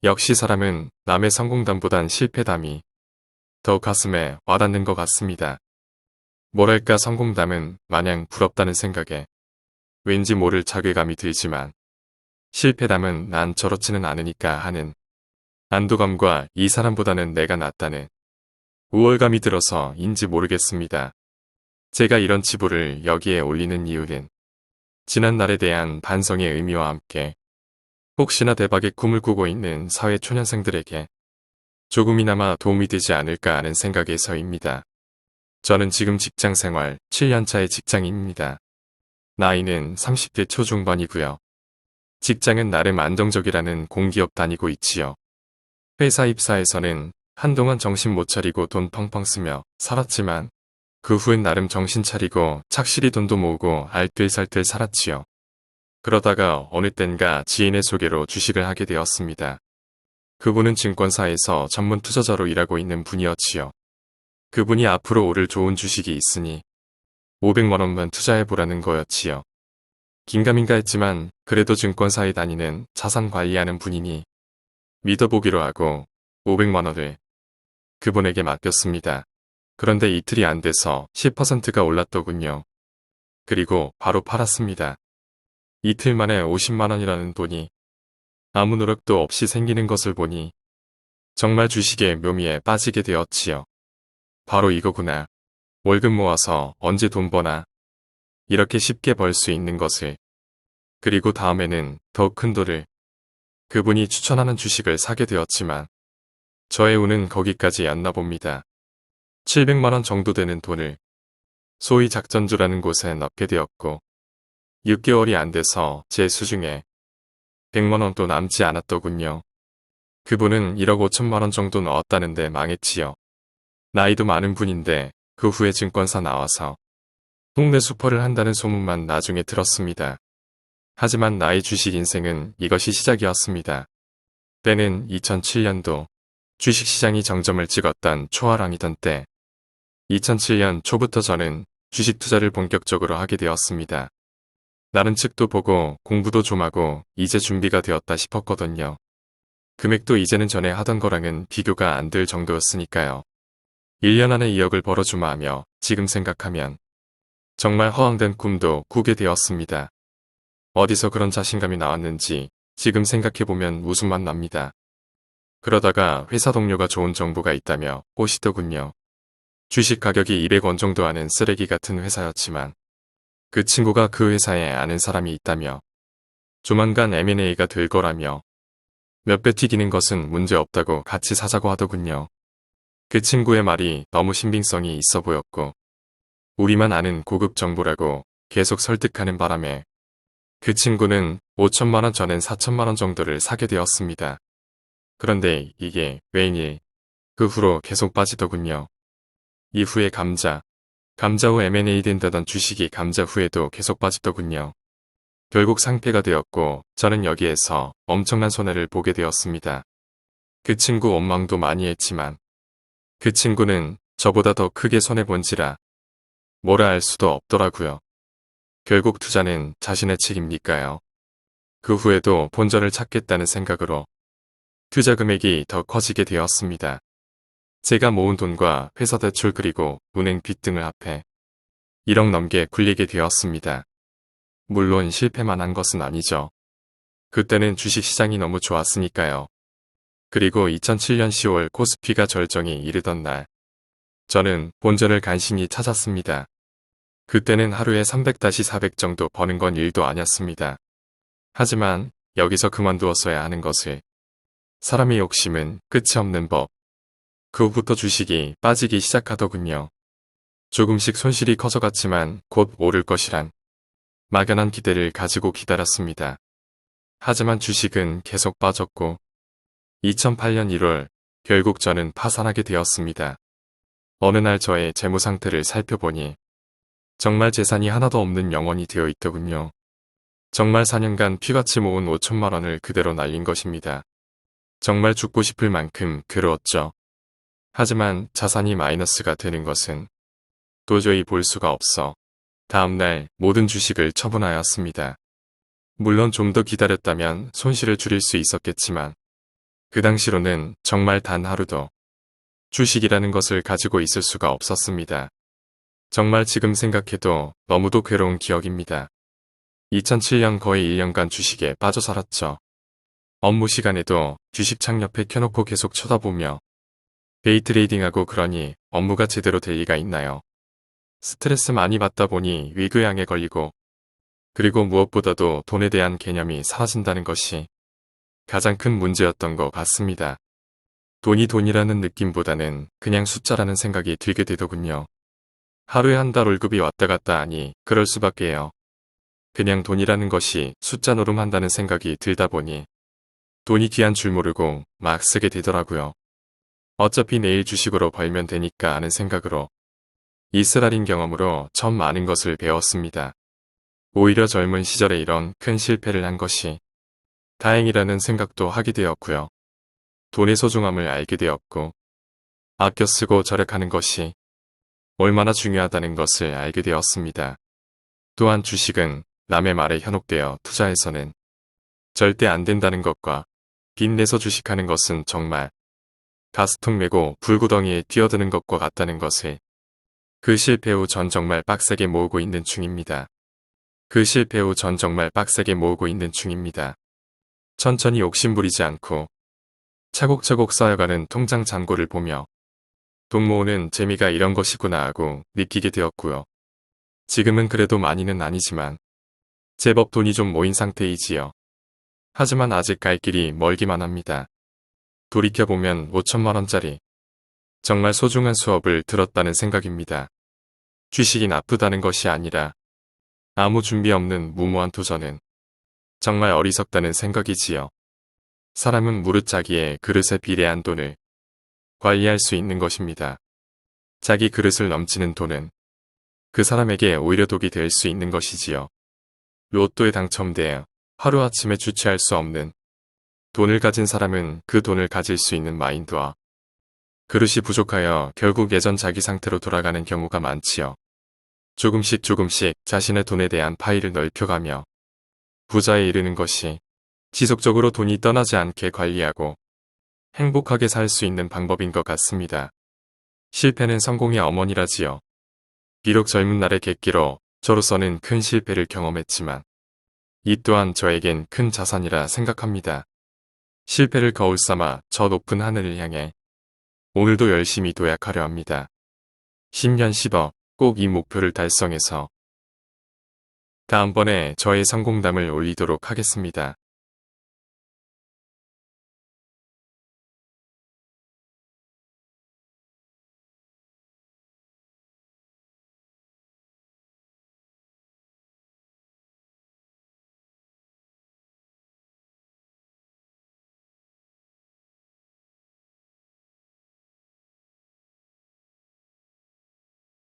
역시 사람은 남의 성공담보단 실패담이 더 가슴에 와닿는 것 같습니다. 뭐랄까 성공담은 마냥 부럽다는 생각에 왠지 모를 자괴감이 들지만 실패담은 난 저렇지는 않으니까 하는 안도감과 이 사람보다는 내가 낫다는 우월감이 들어서인지 모르겠습니다. 제가 이런 치부를 여기에 올리는 이유는 지난날에 대한 반성의 의미와 함께 혹시나 대박의 꿈을 꾸고 있는 사회 초년생들에게 조금이나마 도움이 되지 않을까 하는 생각에서입니다. 저는 지금 직장생활 7년차의 직장인입니다. 나이는 30대 초중반이고요. 직장은 나름 안정적이라는 공기업 다니고 있지요. 회사 입사해서는 한동안 정신 못 차리고 돈 펑펑 쓰며 살았지만 그 후엔 나름 정신 차리고 착실히 돈도 모으고 알뜰살뜰 살았지요. 그러다가 어느 땐가 지인의 소개로 주식을 하게 되었습니다. 그분은 증권사에서 전문 투자자로 일하고 있는 분이었지요. 그분이 앞으로 오를 좋은 주식이 있으니 500만 원만 투자해보라는 거였지요. 긴가민가 했지만 그래도 증권사에 다니는 자산 관리하는 분이니 믿어보기로 하고 500만 원을 그분에게 맡겼습니다. 그런데 이틀이 안 돼서 10%가 올랐더군요. 그리고 바로 팔았습니다. 이틀 만에 50만 원이라는 돈이 아무 노력도 없이 생기는 것을 보니 정말 주식의 묘미에 빠지게 되었지요. 바로 이거구나. 월급 모아서 언제 돈 버나 이렇게 쉽게 벌 수 있는 것을. 그리고 다음에는 더 큰 돈을 그분이 추천하는 주식을 사게 되었지만 저의 운은 거기까지였나 봅니다. 700만 원 정도 되는 돈을 소위 작전주라는 곳에 넣게 되었고 6개월이 안 돼서 제 수중에 100만 원도 남지 않았더군요. 그분은 1억 5천만 원 정도 넣었다는데 망했지요. 나이도 많은 분인데 그 후에 증권사 나와서 동네 수퍼를 한다는 소문만 나중에 들었습니다. 하지만 나의 주식 인생은 이것이 시작이었습니다. 때는 2007년도 주식시장이 정점을 찍었던 초하락이던 때 2007년 초부터 저는 주식 투자를 본격적으로 하게 되었습니다. 다른 측도 보고 공부도 좀 하고 이제 준비가 되었다 싶었거든요. 금액도 이제는 전에 하던 거랑은 비교가 안 될 정도였으니까요. 1년 안에 2억을 벌어주마 하며 지금 생각하면 정말 허황된 꿈도 꾸게 되었습니다. 어디서 그런 자신감이 나왔는지 지금 생각해보면 웃음만 납니다. 그러다가 회사 동료가 좋은 정보가 있다며 꼬시더군요. 주식 가격이 200원 정도 하는 쓰레기 같은 회사였지만 그 친구가 그 회사에 아는 사람이 있다며 조만간 M&A가 될 거라며 몇 배 튀기는 것은 문제 없다고 같이 사자고 하더군요. 그 친구의 말이 너무 신빙성이 있어 보였고 우리만 아는 고급 정보라고 계속 설득하는 바람에 그 친구는 5천만 원 전엔 4천만 원 정도를 사게 되었습니다. 그런데 이게 웬일 그 후로 계속 빠지더군요. 이후에 감자 후 M&A 된다던 주식이 감자 후에도 계속 빠지더군요. 결국 상폐가 되었고 저는 여기에서 엄청난 손해를 보게 되었습니다. 그 친구 원망도 많이 했지만 그 친구는 저보다 더 크게 손해본지라 뭐라 할 수도 없더라고요. 결국 투자는 자신의 책임이니까요. 그 후에도 본전을 찾겠다는 생각으로 투자 금액이 더 커지게 되었습니다. 제가 모은 돈과 회사 대출 그리고 은행 빚 등을 합해 1억 넘게 굴리게 되었습니다. 물론 실패만 한 것은 아니죠. 그때는 주식시장이 너무 좋았으니까요. 그리고 2007년 10월 코스피가 절정에 이르던 날 저는 본전을 간신히 찾았습니다. 그때는 하루에 300-400 정도 버는 건 일도 아니었습니다. 하지만 여기서 그만두었어야 하는 것을 사람의 욕심은 끝이 없는 법. 그 후부터 주식이 빠지기 시작하더군요. 조금씩 손실이 커져갔지만 곧 오를 것이란 막연한 기대를 가지고 기다렸습니다. 하지만 주식은 계속 빠졌고 2008년 1월 결국 저는 파산하게 되었습니다. 어느 날 저의 재무 상태를 살펴보니 정말 재산이 하나도 없는 영혼이 되어 있더군요. 정말 4년간 피같이 모은 5천만 원을 그대로 날린 것입니다. 정말 죽고 싶을 만큼 괴로웠죠. 하지만 자산이 마이너스가 되는 것은 도저히 볼 수가 없어 다음날 모든 주식을 처분하였습니다. 물론 좀 더 기다렸다면 손실을 줄일 수 있었겠지만 그 당시로는 정말 단 하루도 주식이라는 것을 가지고 있을 수가 없었습니다. 정말 지금 생각해도 너무도 괴로운 기억입니다. 2007년 거의 1년간 주식에 빠져 살았죠. 업무 시간에도 주식창 옆에 켜놓고 계속 쳐다보며 데이 트레이딩하고 그러니 업무가 제대로 될 리가 있나요? 스트레스 많이 받다 보니 위궤양에 걸리고 그리고 무엇보다도 돈에 대한 개념이 사라진다는 것이 가장 큰 문제였던 것 같습니다. 돈이 돈이라는 느낌보다는 그냥 숫자라는 생각이 들게 되더군요. 하루에 한 달 월급이 왔다 갔다 하니 그럴 수밖에요. 그냥 돈이라는 것이 숫자 노름한다는 생각이 들다 보니 돈이 귀한 줄 모르고 막 쓰게 되더라고요. 어차피 내일 주식으로 벌면 되니까 하는 생각으로 이스라린 경험으로 참 많은 것을 배웠습니다. 오히려 젊은 시절에 이런 큰 실패를 한 것이 다행이라는 생각도 하게 되었고요. 돈의 소중함을 알게 되었고 아껴 쓰고 절약하는 것이 얼마나 중요하다는 것을 알게 되었습니다. 또한 주식은 남의 말에 현혹되어 투자해서는 절대 안 된다는 것과 빚내서 주식하는 것은 정말 가스통 메고 불구덩이에 뛰어드는 것과 같다는 것을 그 실패 후 전 정말 빡세게 모으고 있는 중입니다. 천천히 욕심부리지 않고 차곡차곡 쌓여가는 통장 잔고를 보며 돈 모으는 재미가 이런 것이구나 하고 느끼게 되었고요. 지금은 그래도 많이는 아니지만 제법 돈이 좀 모인 상태이지요. 하지만 아직 갈 길이 멀기만 합니다. 돌이켜보면 5천만 원짜리 정말 소중한 수업을 들었다는 생각입니다. 주식이 나쁘다는 것이 아니라 아무 준비 없는 무모한 도전은 정말 어리석다는 생각이지요. 사람은 무릇 자기의 그릇에 비례한 돈을 관리할 수 있는 것입니다. 자기 그릇을 넘치는 돈은 그 사람에게 오히려 독이 될 수 있는 것이지요. 로또에 당첨돼 하루아침에 주체할 수 없는 돈을 가진 사람은 그 돈을 가질 수 있는 마인드와 그릇이 부족하여 결국 예전 자기 상태로 돌아가는 경우가 많지요. 조금씩 자신의 돈에 대한 파일을 넓혀가며 부자에 이르는 것이 지속적으로 돈이 떠나지 않게 관리하고 행복하게 살 수 있는 방법인 것 같습니다. 실패는 성공의 어머니라지요. 비록 젊은 날의 객기로 저로서는 큰 실패를 경험했지만 이 또한 저에겐 큰 자산이라 생각합니다. 실패를 거울 삼아 저 높은 하늘을 향해 오늘도 열심히 도약하려 합니다. 10년 10억 꼭 이 목표를 달성해서 다음번에 저의 성공담을 올리도록 하겠습니다.